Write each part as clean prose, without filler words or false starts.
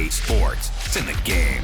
EA Sports. It's in the game.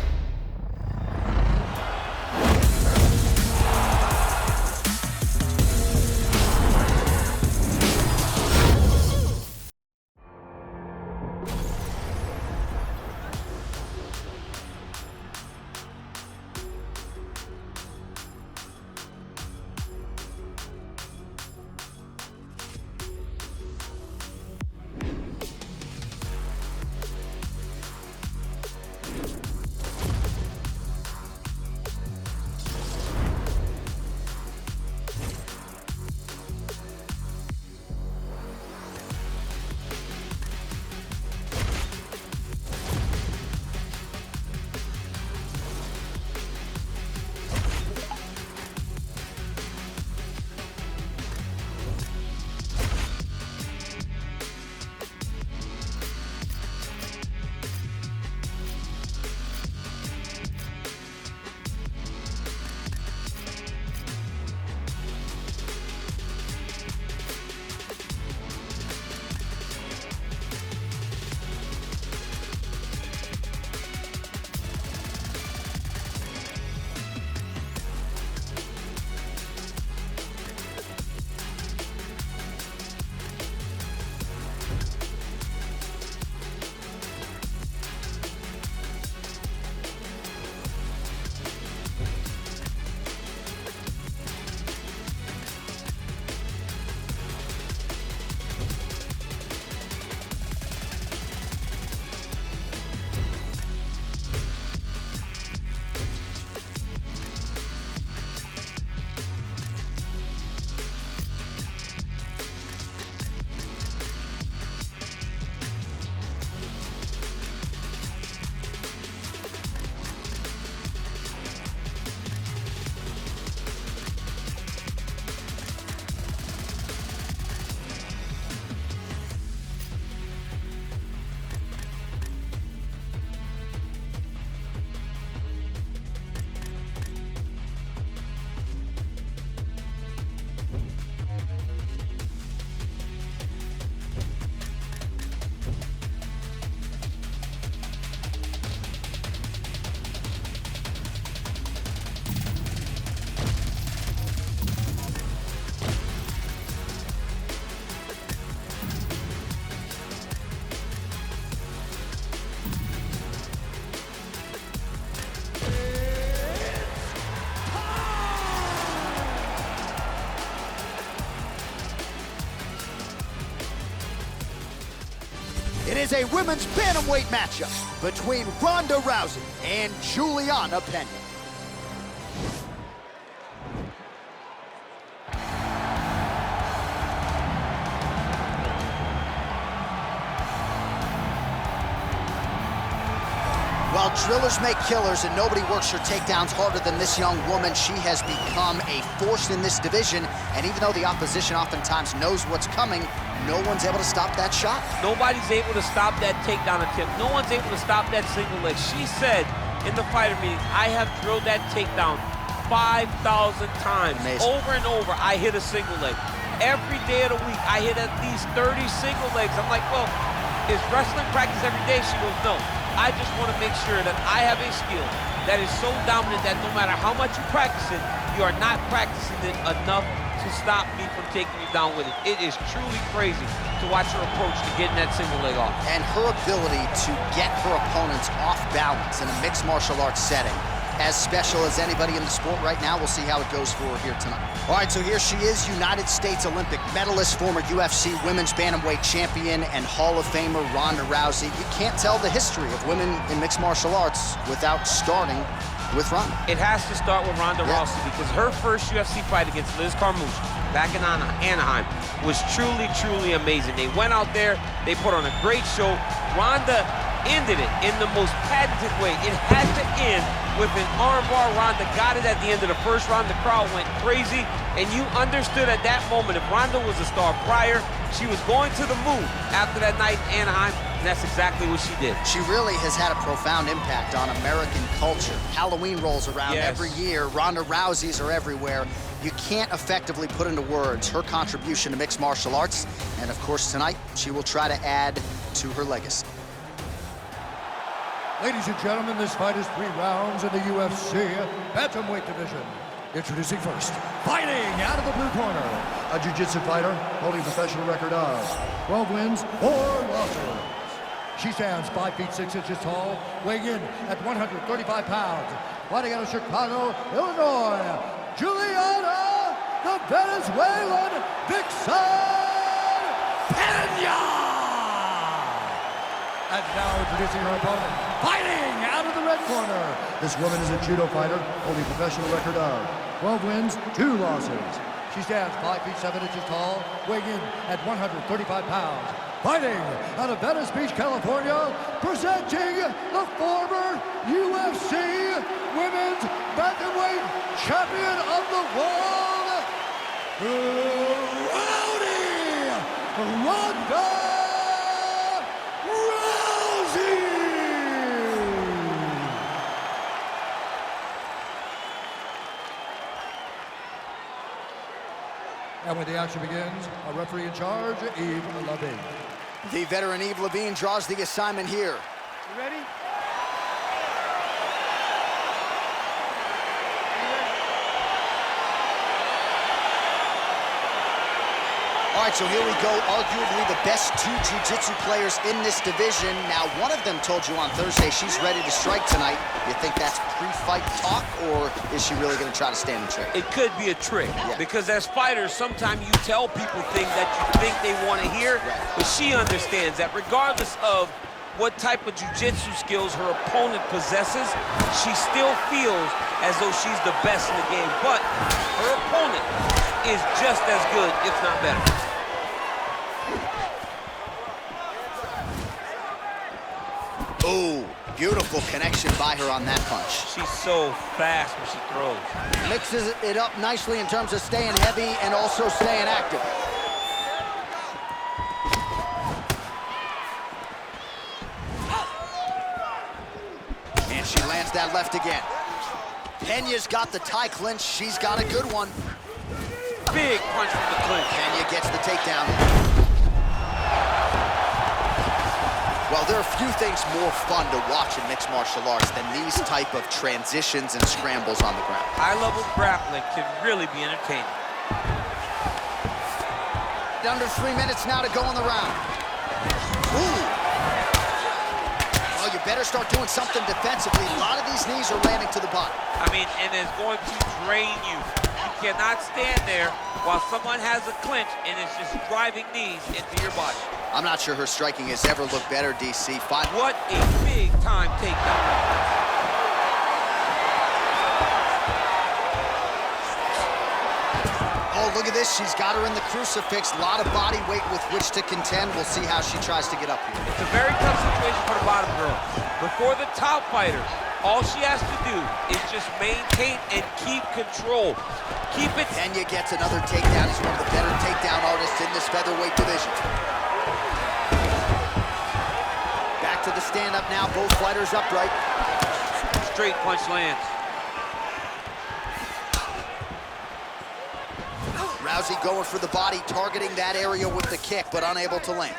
It is a women's bantamweight matchup between Ronda Rousey and Juliana Pena. While drillers make killers and nobody works her takedowns harder than this young woman, she has become a force in this division. And even though the opposition oftentimes knows what's coming, no one's able to stop that shot. Nobody's able to stop that takedown attempt. No one's able to stop that single leg. She said in the fighter meeting, I have drilled that takedown 5,000 times. Amazing. Over and over, I hit a single leg. Every day of the week, I hit at least 30 single legs. I'm like, well, is wrestling practice every day? She goes, no. I just want to make sure that I have a skill that is so dominant that no matter how much you practice it, you are not practicing it enough to stop me from taking you down with it. It is truly crazy to watch her approach to getting that single leg off. And her ability to get her opponents off balance in a mixed martial arts setting, as special as anybody in the sport right now. We'll see how it goes for her here tonight. All right, so here she is, United States Olympic medalist, former UFC women's bantamweight champion, and Hall of Famer Ronda Rousey. You can't tell the history of women in mixed martial arts without starting with Ronda. It has to start with Ronda Rousey because her first UFC fight against Liz Carmouche back in Anaheim was truly, truly amazing. They went out there, they put on a great show. Ronda ended it in the most patented way. It had to end with an armbar. Ronda got it at the end of the first round. The crowd went crazy, and you understood at that moment if Ronda was a star prior, she was going to the moon after that night in Anaheim, and that's exactly what she did. She really has had a profound impact on American culture. Halloween rolls around every year. Ronda Rousey's are everywhere. You can't effectively put into words her contribution to mixed martial arts, and of course tonight she will try to add to her legacy. Ladies and gentlemen, this fight is 3 rounds in the UFC bantamweight division. Introducing first, fighting out of the blue corner, a jiu-jitsu fighter holding a professional record of 12 wins, 4 losses. She stands 5 feet 6 inches tall, weighing in at 135 pounds. Fighting out of Chicago, Illinois, Juliana, the Venezuelan Vixen Peña! And now introducing her opponent, fighting out of the red corner. This woman is a judo fighter holding a professional record of 12 wins, 2 losses. She stands 5 feet 7 inches tall, weighing in at 135 pounds. Fighting out of Venice Beach, California, presenting the former UFC Women's Bantamweight Champion of the World, Rowdy Ronda Rousey! And when the action begins, a referee in charge, Yves Levine. The veteran Yves Levine draws the assignment here. You ready? All right, so here we go, arguably the best 2 jiu-jitsu players in this division. Now, one of them told you on Thursday she's ready to strike tonight. You think that's pre-fight talk, or is she really going to try to stand and trick? It could be a trick, because as fighters, sometimes you tell people things that you think they want to hear, but she understands that regardless of what type of jiu-jitsu skills her opponent possesses, she still feels as though she's the best in the game, but her opponent is just as good, if not better. Oh, beautiful connection by her on that punch. She's so fast when she throws. Mixes it up nicely in terms of staying heavy and also staying active. And she lands that left again. Peña's got the tie clinch. She's got a good one. Big punch from the clinch. Peña gets the takedown. Well, there are few things more fun to watch in mixed martial arts than these type of transitions and scrambles on the ground. High-level grappling can really be entertaining. Under 3 minutes now to go in the round. Ooh. Well, you better start doing something defensively. A lot of these knees are landing to the body. I mean, and it's going to drain you. You cannot stand there while someone has a clinch and it's just driving knees into your body. I'm not sure her striking has ever looked better, DC. What a big-time takedown. Oh, look at this. She's got her in the crucifix. A lot of body weight with which to contend. We'll see how she tries to get up here. It's a very tough situation for the bottom girl. But for the top fighter, all she has to do is just maintain and keep control. Keep it. Peña gets another takedown. He's one of the better takedown artists in this featherweight division. Back to the stand-up now. Both fighters upright. Straight punch lands. Rousey going for the body, targeting that area with the kick, but unable to land.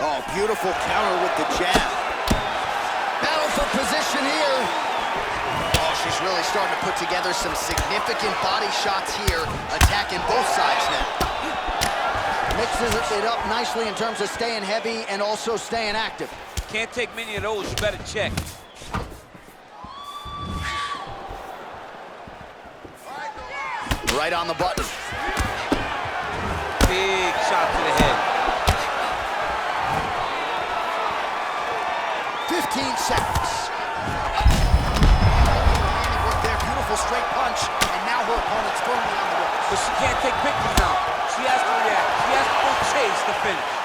Oh, beautiful counter with the jab. Battle for position here. Oh, she's really starting to put together some significant body shots here, attacking both sides now. Mixes it up nicely in terms of staying heavy and also staying active. Can't take many of those, you better check. Right on the button. Big shot to the head. 15 seconds. With their beautiful straight punch, and now her opponent's firmly on the ropes. But she can't take pictures now. She has to react. She has to go chase the finish.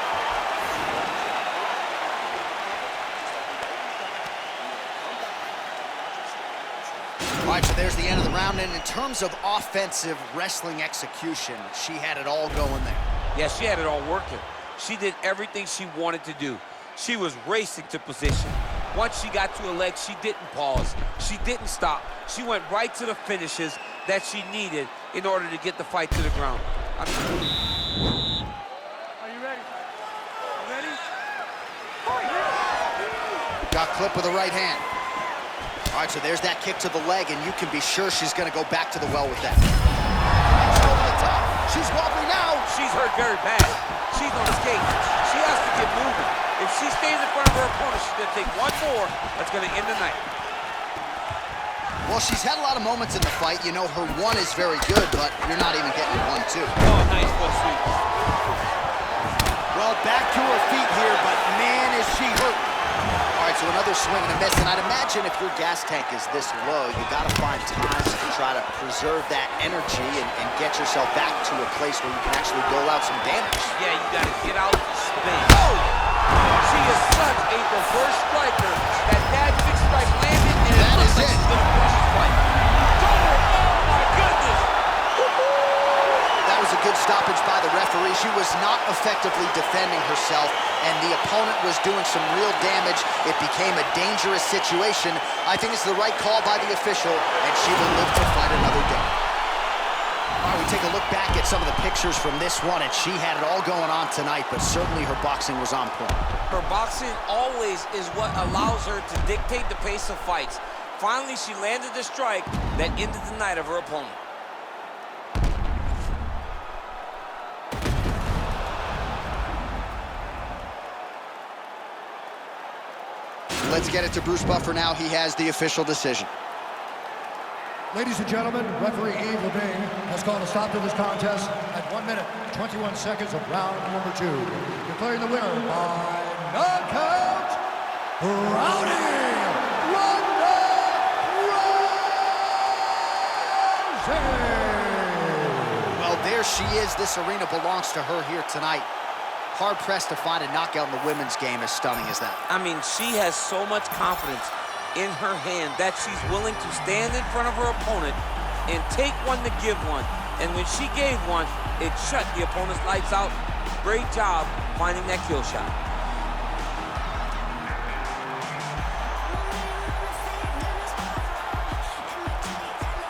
All right, so there's the end of the round, and in terms of offensive wrestling execution, she had it all going there. Yeah, she had it all working. She did everything she wanted to do. She was racing to position. Once she got to her legs, she didn't pause. She didn't stop. She went right to the finishes that she needed in order to get the fight to the ground. Are you ready? You ready? Got clipped with the right hand. All right, so there's that kick to the leg, and you can be sure she's going to go back to the well with that. She's over the top. She's wobbly now. She's hurt very bad. She's on the skates. She has to get moving. If she stays in front of her opponent, she's going to take one more. That's going to end the night. Well, she's had a lot of moments in the fight. You know, her one is very good, but you're not even getting her 1-2. Oh, nice foot sweep. Well, back to her feet here, but man, is she hurt. All right, so another swing and a miss, and I'd imagine if your gas tank is this low, you got to find times to try to preserve that energy and get yourself back to a place where you can actually dole out some damage. Yeah, you got to get out and spin. Oh! She is such a diverse striker. That big strike landed, and that is it. She's going to finish this fight. Oh, my goodness! That was a good stoppage by the referee. She was not effectively defending herself, and the opponent was doing some real damage. It became a dangerous situation. I think it's the right call by the official, and she will live to fight another day. All right, we take a look back at some of the pictures from this one, and she had it all going on tonight, but certainly her boxing was on point. Her boxing always is what allows her to dictate the pace of fights. Finally, she landed the strike that ended the night of her opponent. Let's get it to Bruce Buffer now. He has the official decision. Ladies and gentlemen, referee Yves Levine has called a stop to this contest at 1 minute, 21 seconds of round number 2. Declaring the winner by knockout, Ronda Rousey. Well, there she is. This arena belongs to her here tonight. Hard-pressed to find a knockout in the women's game as stunning as that. I mean, she has so much confidence in her hand that she's willing to stand in front of her opponent and take one to give one. And when she gave one, it shut the opponent's lights out. Great job finding that kill shot.